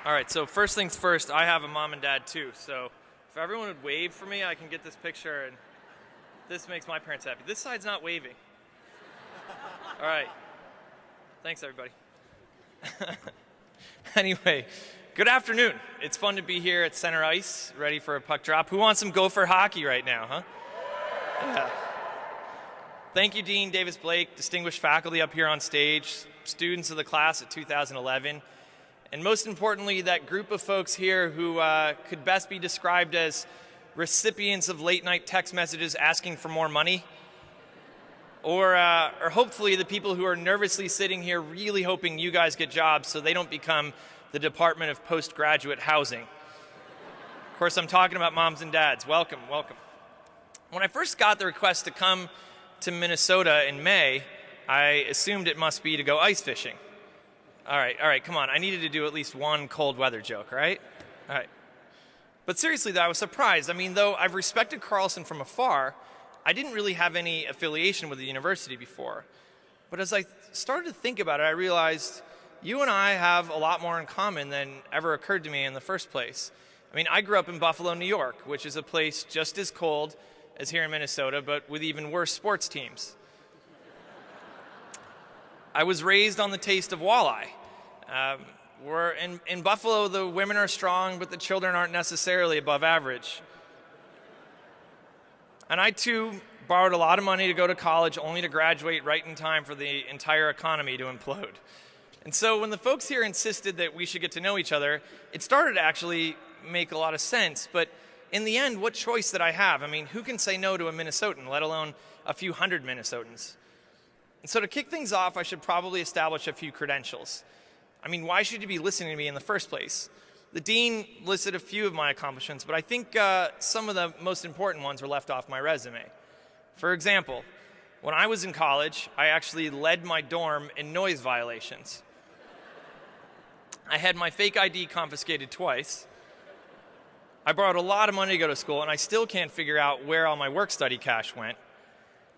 All right, so first things first, I have a mom and dad too, so if everyone would wave for me, I can get this picture, and this makes my parents happy. This side's not waving. All right. Thanks, everybody. Anyway, good afternoon. It's fun to be here at center ice, ready for a puck drop. Who wants some Gopher hockey right now, huh? Yeah. Thank you, Dean Davis Blake, distinguished faculty up here on stage, students of the class of 2011, and most importantly, that group of folks here who could best be described as recipients of late-night text messages asking for more money, or hopefully the people who are nervously sitting here really hoping you guys get jobs so they don't become the Department of Postgraduate Housing. Of course, I'm talking about moms and dads. Welcome, welcome. When I first got the request to come to Minnesota in May, I assumed it must be to go ice fishing. All right, come on. I needed to do at least one cold weather joke, right? All right. But seriously, though, I was surprised. I mean, though I've respected Carlson from afar, I didn't really have any affiliation with the university before. But as I started to think about it, I realized you and I have a lot more in common than ever occurred to me in the first place. I mean, I grew up in Buffalo, New York, which is a place just as cold as here in Minnesota, but with even worse sports teams. I was raised on the taste of walleye. In Buffalo, the women are strong, but the children aren't necessarily above average. And I, too, borrowed a lot of money to go to college, only to graduate right in time for the entire economy to implode. And so when the folks here insisted that we should get to know each other, it started to actually make a lot of sense. But in the end, what choice did I have? I mean, who can say no to a Minnesotan, let alone a few hundred Minnesotans? And so to kick things off, I should probably establish a few credentials. I mean, why should you be listening to me in the first place? The dean listed a few of my accomplishments, but I think some of the most important ones were left off my resume. For example, when I was in college, I actually led my dorm in noise violations. I had my fake ID confiscated twice. I borrowed a lot of money to go to school, and I still can't figure out where all my work-study cash went.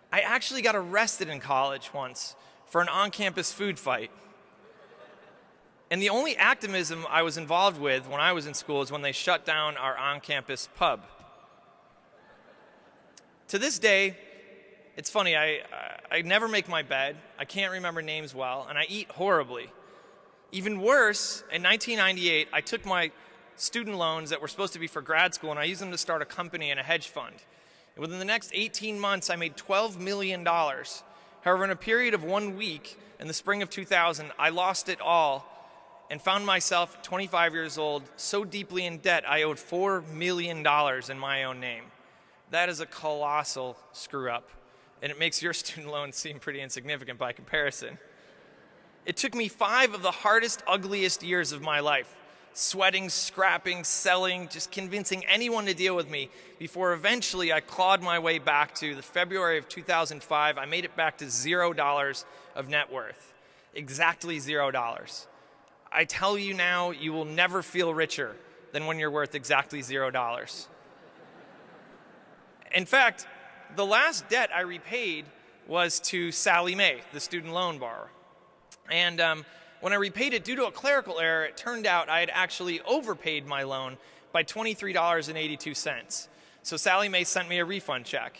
I actually got arrested in college once for an on-campus food fight. And the only activism I was involved with when I was in school is when they shut down our on-campus pub. To this day, it's funny, I never make my bed, I can't remember names well, and I eat horribly. Even worse, in 1998, I took my student loans that were supposed to be for grad school, and I used them to start a company and a hedge fund. And within the next 18 months, I made $12 million. However, in a period of 1 week, in the spring of 2000, I lost it all and found myself, 25 years old, so deeply in debt, I owed $4 million in my own name. That is a colossal screw-up, and it makes your student loans seem pretty insignificant by comparison. It took me 5 of the hardest, ugliest years of my life, sweating, scrapping, selling, just convincing anyone to deal with me, before eventually I clawed my way back to the February of 2005. I made it back to $0 of net worth. Exactly $0. I tell you now, you will never feel richer than when you're worth exactly $0. In fact, the last debt I repaid was to Sally Mae, the student loan borrower. And when I repaid it due to a clerical error, it turned out I had actually overpaid my loan by $23.82. So Sally Mae sent me a refund check.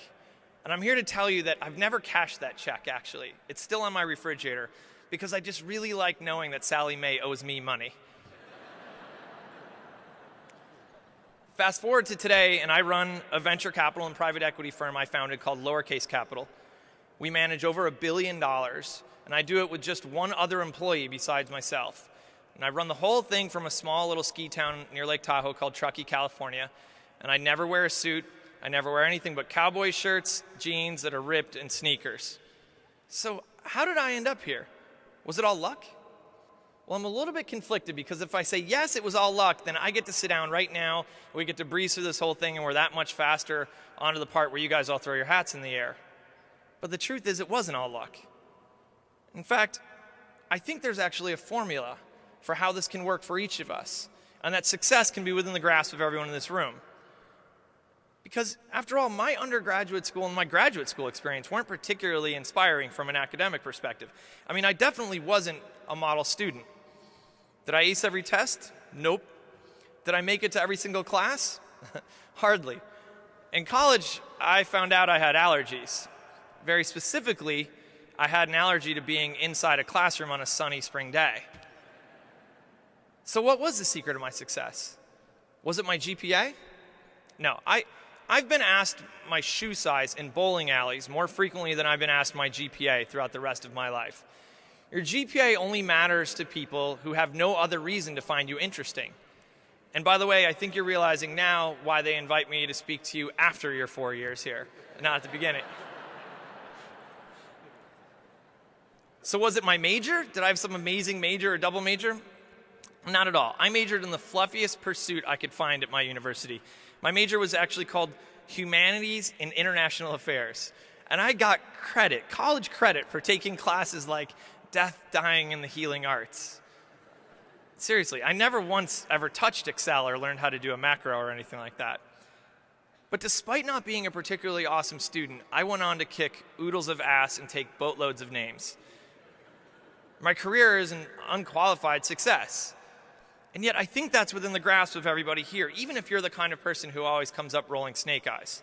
And I'm here to tell you that I've never cashed that check, actually. It's still on my refrigerator, because I just really like knowing that Sally Mae owes me money. Fast forward to today, and I run a venture capital and private equity firm I founded called Lowercase Capital. We manage over $1 billion, and I do it with just one other employee besides myself. And I run the whole thing from a small little ski town near Lake Tahoe called Truckee, California. And I never wear a suit. I never wear anything but cowboy shirts, jeans that are ripped, and sneakers. So how did I end up here? Was it all luck? Well, I'm a little bit conflicted, because if I say yes, it was all luck, then I get to sit down right now, we get to breeze through this whole thing, and we're that much faster onto the part where you guys all throw your hats in the air. But the truth is, it wasn't all luck. In fact, I think there's actually a formula for how this can work for each of us, and that success can be within the grasp of everyone in this room. Because after all, my undergraduate school and my graduate school experience weren't particularly inspiring from an academic perspective. I mean, I definitely wasn't a model student. Did I ace every test? Nope. Did I make it to every single class? Hardly. In college, I found out I had allergies. Very specifically, I had an allergy to being inside a classroom on a sunny spring day. So what was the secret of my success? Was it my GPA? No, I've been asked my shoe size in bowling alleys more frequently than I've been asked my GPA throughout the rest of my life. Your GPA only matters to people who have no other reason to find you interesting. And by the way, I think you're realizing now why they invite me to speak to you after your 4 years here, not at the beginning. So was it my major? Did I have some amazing major or double major? Not at all. I majored in the fluffiest pursuit I could find at my university. My major was actually called Humanities and International Affairs. And I got credit, college credit, for taking classes like Death, Dying, and the Healing Arts. Seriously, I never once ever touched Excel or learned how to do a macro or anything like that. But despite not being a particularly awesome student, I went on to kick oodles of ass and take boatloads of names. My career is an unqualified success. And yet I think that's within the grasp of everybody here, even if you're the kind of person who always comes up rolling snake eyes.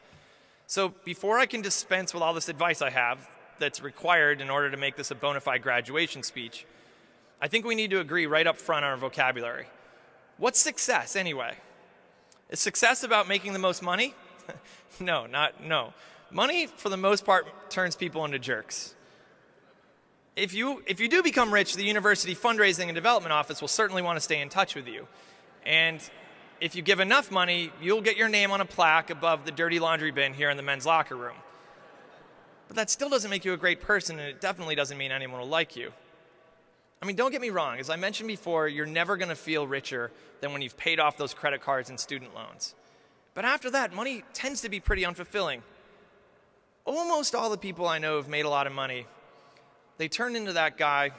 So before I can dispense with all this advice I have that's required in order to make this a bona fide graduation speech, I think we need to agree right up front on our vocabulary. What's success anyway? Is success about making the most money? No. Money, for the most part, turns people into jerks. If you do become rich, the university fundraising and development office will certainly want to stay in touch with you. And if you give enough money, you'll get your name on a plaque above the dirty laundry bin here in the men's locker room. But that still doesn't make you a great person, and it definitely doesn't mean anyone will like you. I mean, don't get me wrong. As I mentioned before, you're never going to feel richer than when you've paid off those credit cards and student loans. But after that, money tends to be pretty unfulfilling. Almost all the people I know who've made a lot of money, they turn into that guy.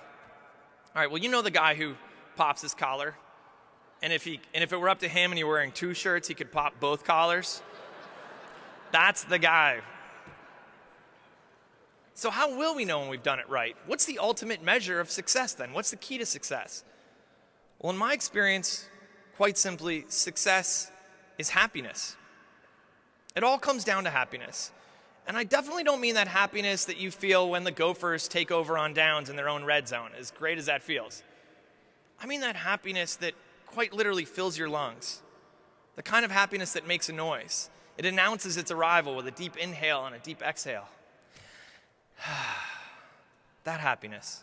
All right, well, you know the guy who pops his collar? And if it were up to him and you're wearing 2 shirts, he could pop both collars? That's the guy. So how will we know when we've done it right? What's the ultimate measure of success then? What's the key to success? Well, in my experience, quite simply, success is happiness. It all comes down to happiness. And I definitely don't mean that happiness that you feel when the Gophers take over on downs in their own red zone, as great as that feels. I mean that happiness that quite literally fills your lungs. The kind of happiness that makes a noise. It announces its arrival with a deep inhale and a deep exhale. That happiness.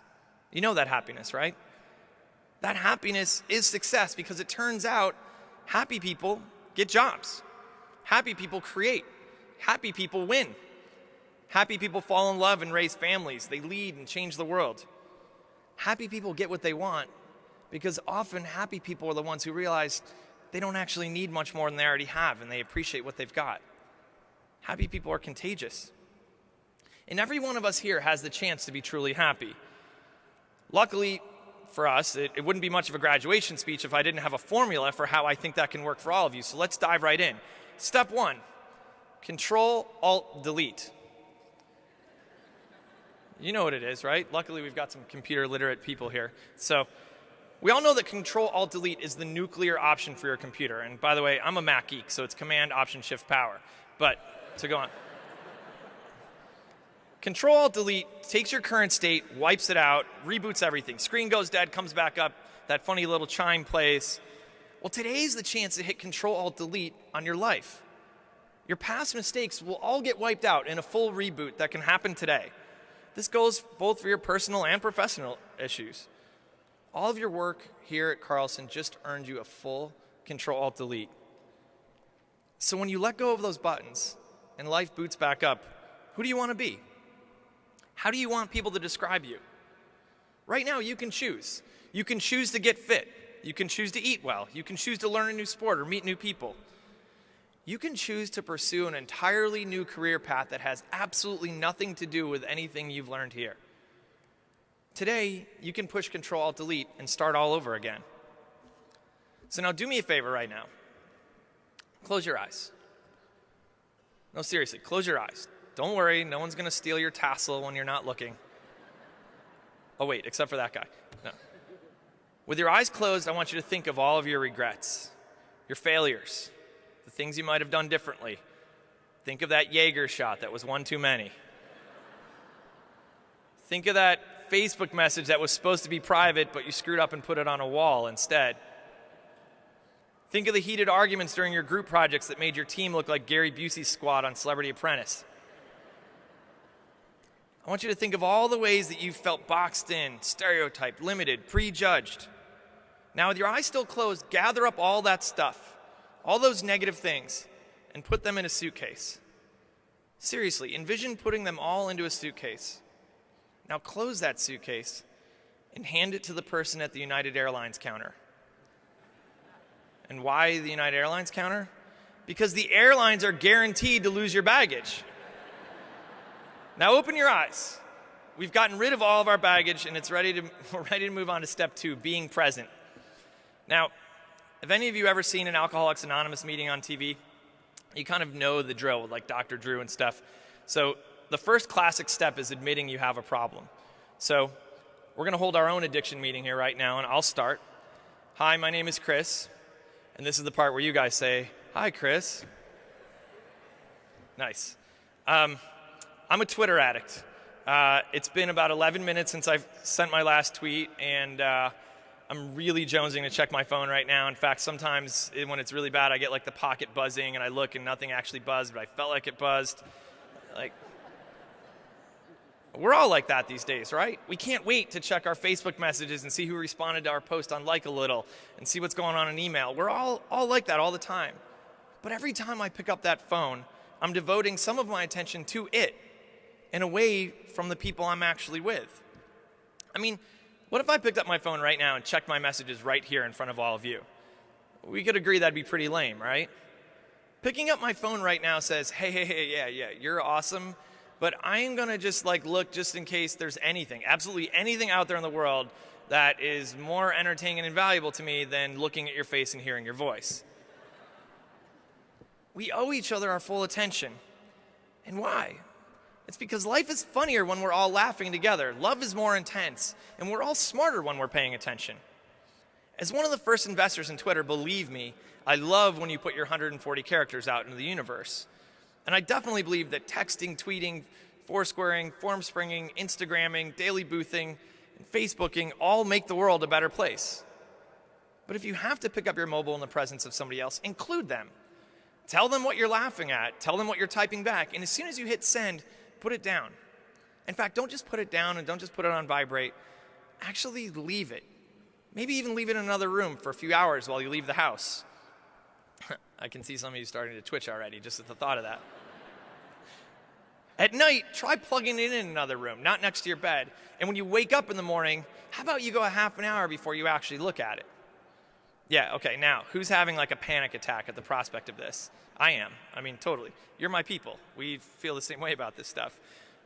You know that happiness, right? That happiness is success because it turns out happy people get jobs. Happy people create. Happy people win. Happy people fall in love and raise families. They lead and change the world. Happy people get what they want because often happy people are the ones who realize they don't actually need much more than they already have, and they appreciate what they've got. Happy people are contagious. And every one of us here has the chance to be truly happy. Luckily for us, it wouldn't be much of a graduation speech if I didn't have a formula for how I think that can work for all of you. So let's dive right in. Step 1, Control-Alt-Delete. You know what it is, right? Luckily, we've got some computer literate people here. So we all know that Control-Alt-Delete is the nuclear option for your computer. And by the way, I'm a Mac geek, so it's Command-Option-Shift-Power. So go on. Control-Alt-Delete takes your current state, wipes it out, reboots everything. Screen goes dead, comes back up, that funny little chime plays. Well, today's the chance to hit Control-Alt-Delete on your life. Your past mistakes will all get wiped out in a full reboot that can happen today. This goes both for your personal and professional issues. All of your work here at Carlson just earned you a full Control-Alt-Delete. So when you let go of those buttons and life boots back up, who do you want to be? How do you want people to describe you? Right now, you can choose. You can choose to get fit. You can choose to eat well. You can choose to learn a new sport or meet new people. You can choose to pursue an entirely new career path that has absolutely nothing to do with anything you've learned here. Today, you can push Control-Alt-Delete and start all over again. So now do me a favor right now. Close your eyes. No, seriously, close your eyes. Don't worry, no one's going to steal your tassel when you're not looking. Oh, wait, except for that guy. No. With your eyes closed, I want you to think of all of your regrets, your failures, the things you might have done differently. Think of that Jaeger shot that was one too many. Think of that Facebook message that was supposed to be private, but you screwed up and put it on a wall instead. Think of the heated arguments during your group projects that made your team look like Gary Busey's squad on Celebrity Apprentice. I want you to think of all the ways that you felt boxed in, stereotyped, limited, prejudged. Now, with your eyes still closed, gather up all that stuff, all those negative things, and put them in a suitcase. Seriously, envision putting them all into a suitcase. Now close that suitcase and hand it to the person at the United Airlines counter. And why the United Airlines counter? Because the airlines are guaranteed to lose your baggage. Now open your eyes. We've gotten rid of all of our baggage, and we're ready to move on to step 2, being present. Now, have any of you ever seen an Alcoholics Anonymous meeting on TV? You kind of know the drill with like Dr. Drew and stuff. So the first classic step is admitting you have a problem. So we're going to hold our own addiction meeting here right now, and I'll start. Hi, my name is Chris, and this is the part where you guys say, hi, Chris. Nice. I'm a Twitter addict. It's been about 11 minutes since I've sent my last tweet, and I'm really jonesing to check my phone right now. In fact, sometimes when it's really bad, I get like the pocket buzzing, and I look and nothing actually buzzed, but I felt like it buzzed. Like, we're all like that these days, right? We can't wait to check our Facebook messages and see who responded to our post on Like a Little and see what's going on in email. We're all like that all the time. But every time I pick up that phone, I'm devoting some of my attention to it and away from the people I'm actually with. I mean, what if I picked up my phone right now and checked my messages right here in front of all of you? We could agree that'd be pretty lame, right? Picking up my phone right now says, hey, yeah, you're awesome, but I am going to just like look just in case there's anything, absolutely anything out there in the world that is more entertaining and valuable to me than looking at your face and hearing your voice. We owe each other our full attention. And why? It's because life is funnier when we're all laughing together. Love is more intense, and we're all smarter when we're paying attention. As one of the first investors in Twitter, believe me, I love when you put your 140 characters out into the universe. And I definitely believe that texting, tweeting, foursquaring, formspringing, Instagramming, daily boothing, and Facebooking all make the world a better place. But if you have to pick up your mobile in the presence of somebody else, include them. Tell them what you're laughing at. Tell them what you're typing back. And as soon as you hit send, put it down. In fact, don't just put it down and don't just put it on vibrate. Actually leave it. Maybe even leave it in another room for a few hours while you leave the house. I can see some of you starting to twitch already just at the thought of that. At night, try plugging it in another room, not next to your bed. And when you wake up in the morning, how about you go a half an hour before you actually look at it? Yeah, okay, now, who's having like a panic attack at the prospect of this? I am. I mean, totally. You're my people. We feel the same way about this stuff.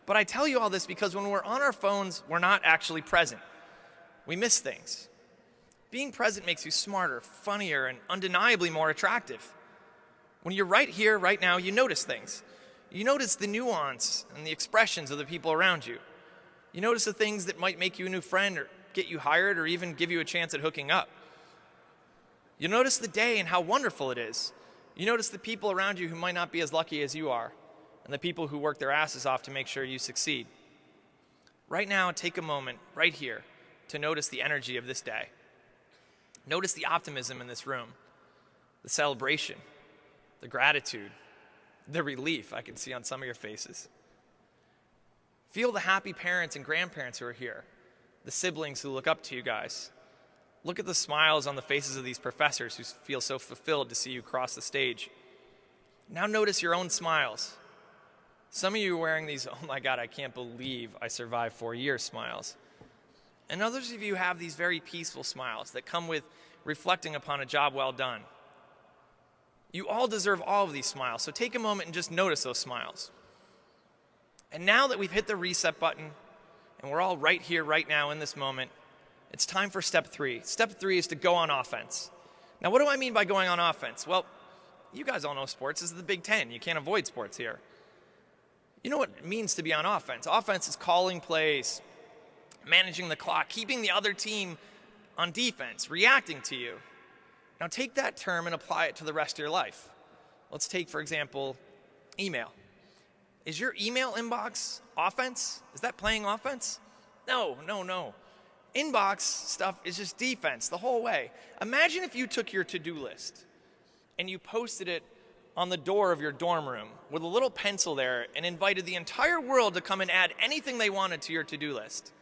But I tell you all this because when we're on our phones, we're not actually present. We miss things. Being present makes you smarter, funnier, and undeniably more attractive. When you're right here, right now, you notice things. You notice the nuance and the expressions of the people around you. You notice the things that might make you a new friend or get you hired or even give you a chance at hooking up. You notice the day and how wonderful it is. You notice the people around you who might not be as lucky as you are, and the people who work their asses off to make sure you succeed. Right now, take a moment, right here, to notice the energy of this day. Notice the optimism in this room, the celebration, the gratitude, the relief I can see on some of your faces. Feel the happy parents and grandparents who are here, the siblings who look up to you guys. Look at the smiles on the faces of these professors who feel so fulfilled to see you cross the stage. Now notice your own smiles. Some of you are wearing these, oh my God, I can't believe I survived 4 years smiles. And others of you have these very peaceful smiles that come with reflecting upon a job well done. You all deserve all of these smiles, so take a moment and just notice those smiles. And now that we've hit the reset button, and we're all right here, right now in this moment, it's time for step 3. Step 3 is to go on offense. Now, what do I mean by going on offense? Well, you guys all know sports. This is the Big Ten. You can't avoid sports here. You know what it means to be on offense. Offense is calling plays, managing the clock, keeping the other team on defense, reacting to you. Now take that term and apply it to the rest of your life. Let's take, for example, email. Is your email inbox offense? Is that playing offense? No. Inbox stuff is just defense the whole way. Imagine if you took your to-do list and you posted it on the door of your dorm room with a little pencil there and invited the entire world to come and add anything they wanted to your to-do list.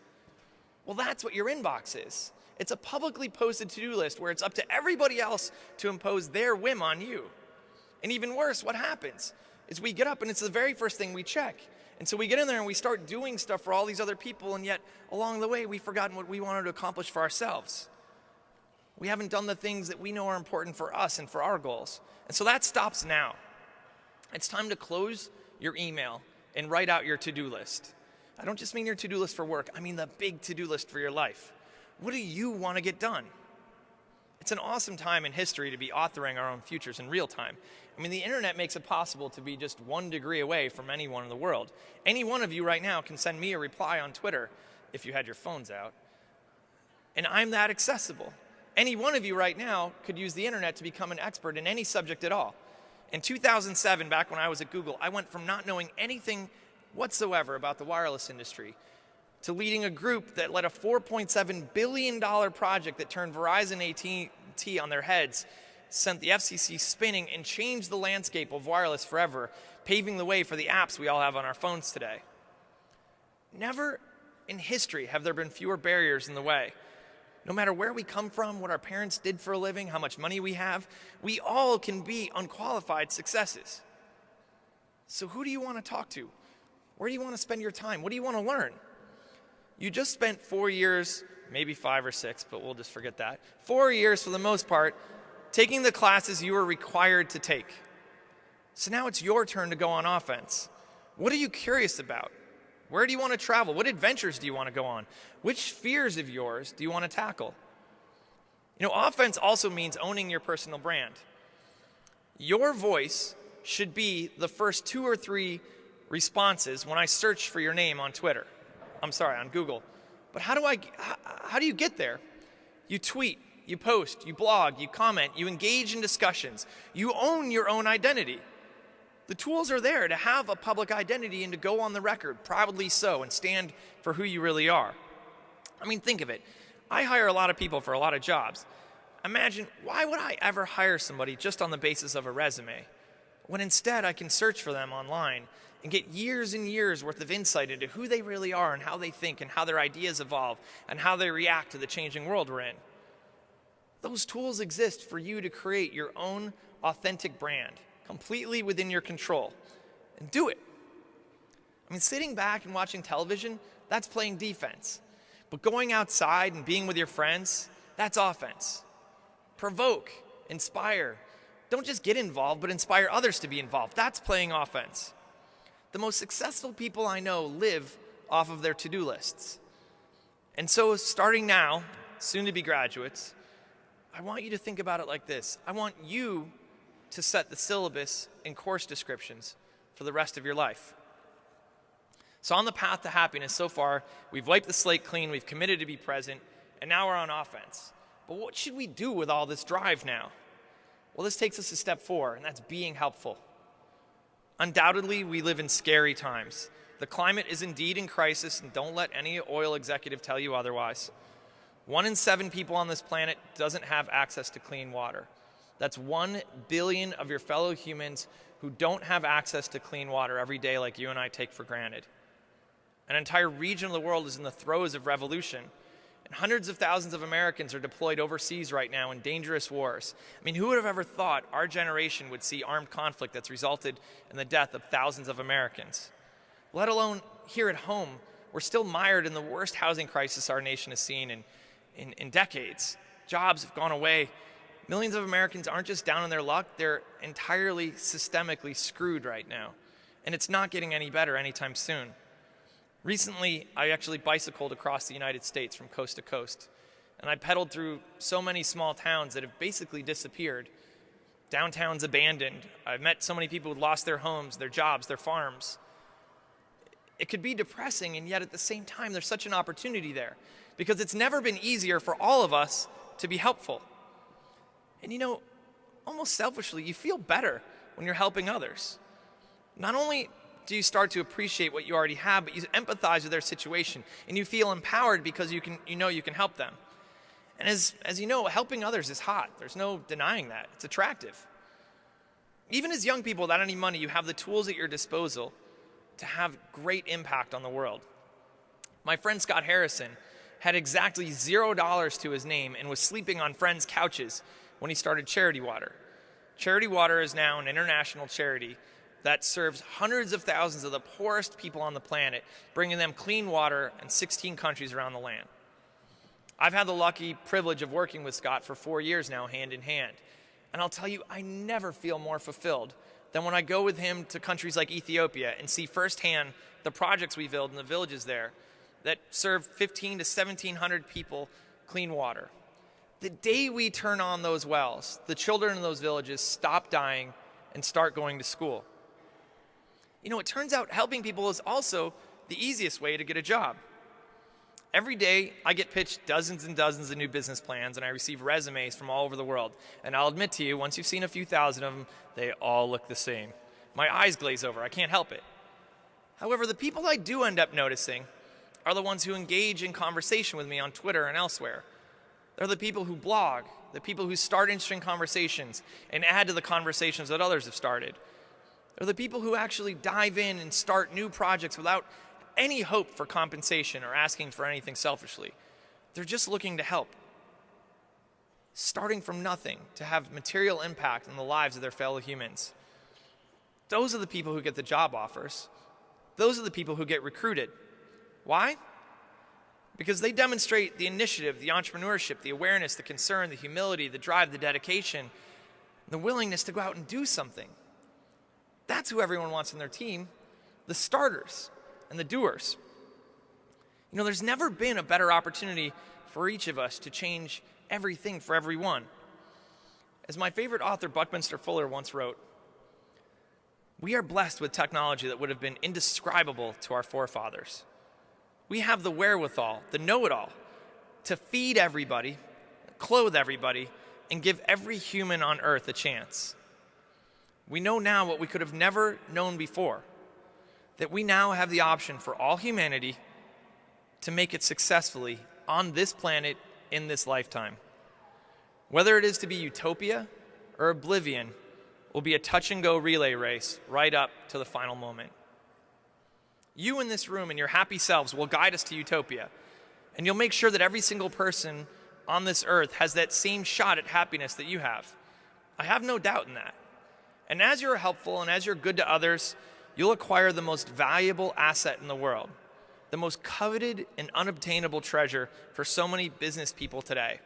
Well, that's what your inbox is. It's a publicly posted to-do list where it's up to everybody else to impose their whim on you. And even worse, what happens is we get up and it's the very first thing we check. And so we get in there and we start doing stuff for all these other people, and yet along the way we've forgotten what we wanted to accomplish for ourselves. We haven't done the things that we know are important for us and for our goals. And so that stops now. It's time to close your email and write out your to-do list. I don't just mean your to-do list for work, I mean the big to-do list for your life. What do you want to get done? It's an awesome time in history to be authoring our own futures in real time. I mean, the internet makes it possible to be just 1 degree away from anyone in the world. Any one of you right now can send me a reply on Twitter if you had your phones out. And I'm that accessible. Any one of you right now could use the internet to become an expert in any subject at all. In 2007, back when I was at Google, I went from not knowing anything whatsoever about the wireless industry to leading a group that led a $4.7 billion project that turned Verizon and AT&T on their heads, sent the FCC spinning, and changed the landscape of wireless forever, paving the way for the apps we all have on our phones today. Never in history have there been fewer barriers in the way. No matter where we come from, what our parents did for a living, how much money we have, we all can be unqualified successes. So who do you want to talk to? Where do you want to spend your time? What do you want to learn? You just spent 4 years, maybe 5 or 6, but we'll just forget that. 4 years for the most part, taking the classes you were required to take. So now it's your turn to go on offense. What are you curious about? Where do you want to travel? What adventures do you want to go on? Which fears of yours do you want to tackle? You know, offense also means owning your personal brand. Your voice should be the first 2 or 3 responses when I search for your name on Twitter. On Google. But how do you get there? You tweet, you post, you blog, you comment, you engage in discussions. You own your own identity. The tools are there to have a public identity and to go on the record, proudly so, and stand for who you really are. I mean, think of it. I hire a lot of people for a lot of jobs. Imagine, why would I ever hire somebody just on the basis of a resume, when instead I can search for them online and get years and years worth of insight into who they really are and how they think and how their ideas evolve and how they react to the changing world we're in. Those tools exist for you to create your own authentic brand, completely within your control. And do it. I mean, sitting back and watching television, that's playing defense. But going outside and being with your friends, that's offense. Provoke, inspire. Don't just get involved, but inspire others to be involved. That's playing offense. The most successful people I know live off of their to-do lists. And so starting now, soon to be graduates, I want you to think about it like this. I want you to set the syllabus and course descriptions for the rest of your life. So on the path to happiness so far, we've wiped the slate clean, we've committed to be present, and now we're on offense. But what should we do with all this drive now? Well, this takes us to step 4, and that's being helpful. Undoubtedly, we live in scary times. The climate is indeed in crisis, and don't let any oil executive tell you otherwise. 1 in 7 people on this planet doesn't have access to clean water. That's 1 billion of your fellow humans who don't have access to clean water every day like you and I take for granted. An entire region of the world is in the throes of revolution, and hundreds of thousands of Americans are deployed overseas right now in dangerous wars. I mean, who would have ever thought our generation would see armed conflict that's resulted in the death of thousands of Americans? Let alone here at home, we're still mired in the worst housing crisis our nation has seen in decades. Jobs have gone away. Millions of Americans aren't just down on their luck, they're entirely systemically screwed right now. And it's not getting any better anytime soon. Recently, I actually bicycled across the United States from coast to coast. And I pedaled through so many small towns that have basically disappeared. Downtowns abandoned. I've met so many people who lost their homes, their jobs, their farms. It could be depressing, and yet at the same time, there's such an opportunity there because it's never been easier for all of us to be helpful. And you know, almost selfishly, you feel better when you're helping others. Not only do you start to appreciate what you already have, but you empathize with their situation, and you feel empowered because you know you can help them. And as you know, helping others is hot. There's no denying that. It's attractive. Even as young people without any money, you have the tools at your disposal to have great impact on the world. My friend Scott Harrison had exactly $0 to his name and was sleeping on friends' couches when he started Charity Water. Charity Water is now an international charity that serves hundreds of thousands of the poorest people on the planet, bringing them clean water in 16 countries around the land. I've had the lucky privilege of working with Scott for 4 years now, hand in hand. And I'll tell you, I never feel more fulfilled than when I go with him to countries like Ethiopia and see firsthand the projects we build in the villages there that serve 1,500 to 1,700 people clean water. The day we turn on those wells, the children in those villages stop dying and start going to school. You know, it turns out helping people is also the easiest way to get a job. Every day, I get pitched dozens and dozens of new business plans, and I receive resumes from all over the world. And I'll admit to you, once you've seen a few thousand of them, they all look the same. My eyes glaze over. I can't help it. However, the people I do end up noticing are the ones who engage in conversation with me on Twitter and elsewhere. They're the people who blog, the people who start interesting conversations and add to the conversations that others have started. They're the people who actually dive in and start new projects without any hope for compensation or asking for anything selfishly. They're just looking to help. Starting from nothing to have material impact on the lives of their fellow humans. Those are the people who get the job offers. Those are the people who get recruited. Why? Because they demonstrate the initiative, the entrepreneurship, the awareness, the concern, the humility, the drive, the dedication, the willingness to go out and do something. That's who everyone wants on their team, the starters and the doers. You know, there's never been a better opportunity for each of us to change everything for everyone. As my favorite author, Buckminster Fuller, once wrote, "We are blessed with technology that would have been indescribable to our forefathers. We have the wherewithal, the know-it-all, to feed everybody, clothe everybody, and give every human on earth a chance. We know now what we could have never known before, that we now have the option for all humanity to make it successfully on this planet in this lifetime. Whether it is to be utopia or oblivion will be a touch-and-go relay race right up to the final moment. You in this room and your happy selves will guide us to utopia, and you'll make sure that every single person on this earth has that same shot at happiness that you have. I have no doubt in that. And as you're helpful and as you're good to others, you'll acquire the most valuable asset in the world, the most coveted and unobtainable treasure for so many business people today.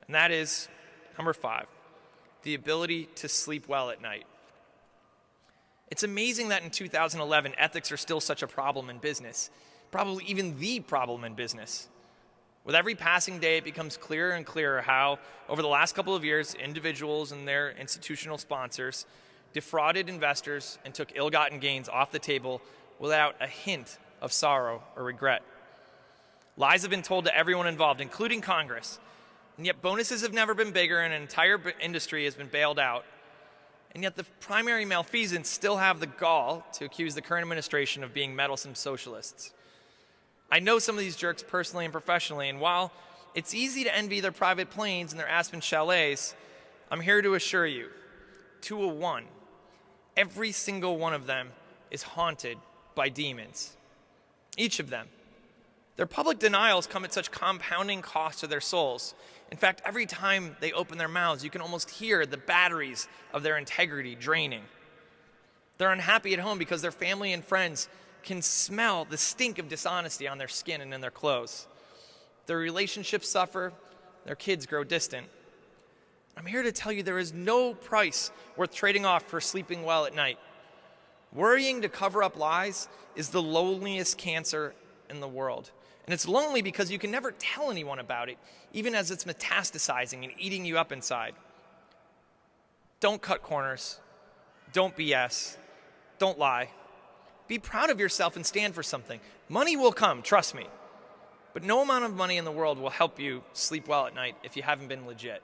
And that is, number 5, the ability to sleep well at night. It's amazing that in 2011, ethics are still such a problem in business, probably even the problem in business. With every passing day, it becomes clearer and clearer how, over the last couple of years, individuals and their institutional sponsors defrauded investors and took ill-gotten gains off the table without a hint of sorrow or regret. Lies have been told to everyone involved, including Congress, and yet bonuses have never been bigger and an entire industry has been bailed out. And yet the primary malfeasants still have the gall to accuse the current administration of being meddlesome socialists. I know some of these jerks personally and professionally, and while it's easy to envy their private planes and their Aspen chalets, I'm here to assure you, to a one, every single one of them is haunted by demons. Each of them. Their public denials come at such compounding cost to their souls. In fact, every time they open their mouths, you can almost hear the batteries of their integrity draining. They're unhappy at home because their family and friends can smell the stink of dishonesty on their skin and in their clothes. Their relationships suffer, their kids grow distant. I'm here to tell you there is no price worth trading off for sleeping well at night. Worrying to cover up lies is the loneliest cancer in the world. And it's lonely because you can never tell anyone about it, even as it's metastasizing and eating you up inside. Don't cut corners. Don't BS. Don't lie. Be proud of yourself and stand for something. Money will come, trust me. But no amount of money in the world will help you sleep well at night if you haven't been legit.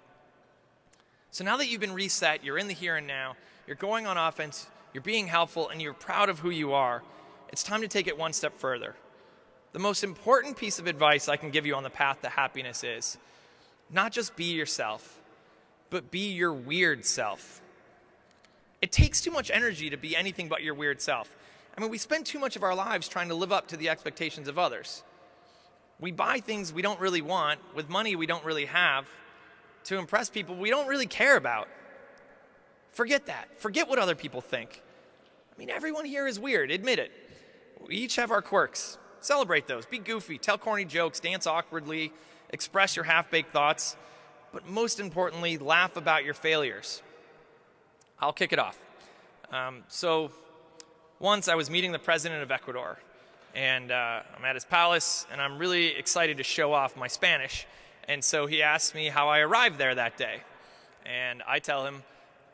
So now that you've been reset, you're in the here and now, you're going on offense, you're being helpful, and you're proud of who you are, it's time to take it one step further. The most important piece of advice I can give you on the path to happiness is not just be yourself, but be your weird self. It takes too much energy to be anything but your weird self. I mean, we spend too much of our lives trying to live up to the expectations of others. We buy things we don't really want with money we don't really have to impress people we don't really care about. Forget that. Forget what other people think. I mean, everyone here is weird, admit it. We each have our quirks. Celebrate those. Be goofy, tell corny jokes, dance awkwardly, express your half-baked thoughts, but most importantly, laugh about your failures. I'll kick it off. So once I was meeting the president of Ecuador, and I'm at his palace, and I'm really excited to show off my Spanish. And so he asked me how I arrived there that day. And I tell him,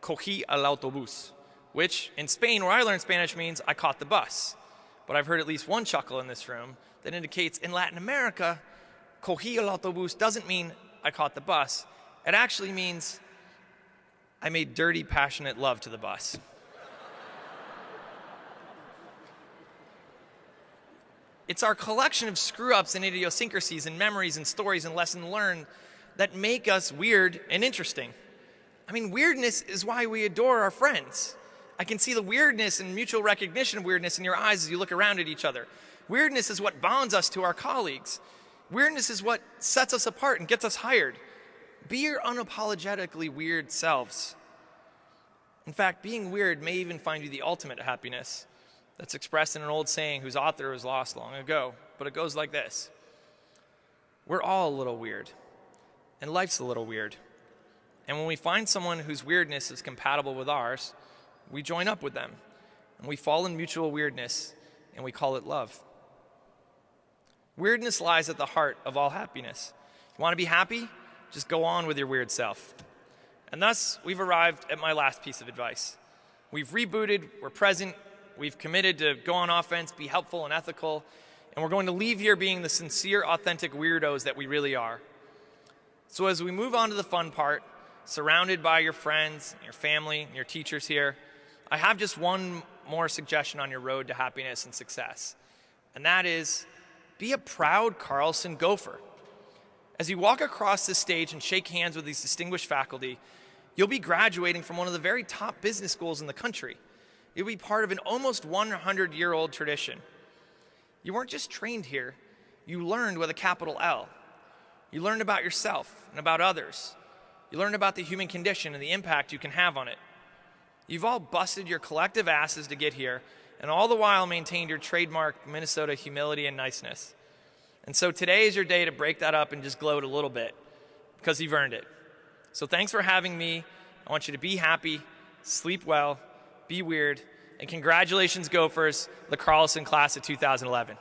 cogí el autobús, which in Spain, where I learned Spanish, means I caught the bus. But I've heard at least one chuckle in this room that indicates in Latin America, cogí el autobús doesn't mean I caught the bus. It actually means I made dirty, passionate love to the bus. It's our collection of screw-ups and idiosyncrasies and memories and stories and lessons learned that make us weird and interesting. I mean, weirdness is why we adore our friends. I can see the weirdness and mutual recognition of weirdness in your eyes as you look around at each other. Weirdness is what bonds us to our colleagues. Weirdness is what sets us apart and gets us hired. Be your unapologetically weird selves. In fact, being weird may even find you the ultimate happiness. That's expressed in an old saying whose author was lost long ago, but it goes like this. We're all a little weird, and life's a little weird. And when we find someone whose weirdness is compatible with ours, we join up with them, and we fall in mutual weirdness, and we call it love. Weirdness lies at the heart of all happiness. You want to be happy? Just go on with your weird self. And thus, we've arrived at my last piece of advice. We've rebooted, we're present, we've committed to go on offense, be helpful and ethical, and we're going to leave here being the sincere, authentic weirdos that we really are. So as we move on to the fun part, surrounded by your friends, your family, and your teachers here, I have just one more suggestion on your road to happiness and success, and that is be a proud Carlson Gopher. As you walk across this stage and shake hands with these distinguished faculty, you'll be graduating from one of the very top business schools in the country. You'll be part of an almost 100-year-old tradition. You weren't just trained here, you learned with a capital L. You learned about yourself and about others. You learned about the human condition and the impact you can have on it. You've all busted your collective asses to get here, and all the while maintained your trademark Minnesota humility and niceness. And so today is your day to break that up and just gloat a little bit, because you've earned it. So thanks for having me. I want you to be happy, sleep well, be weird, and congratulations, Gophers, the Carlson class of 2011.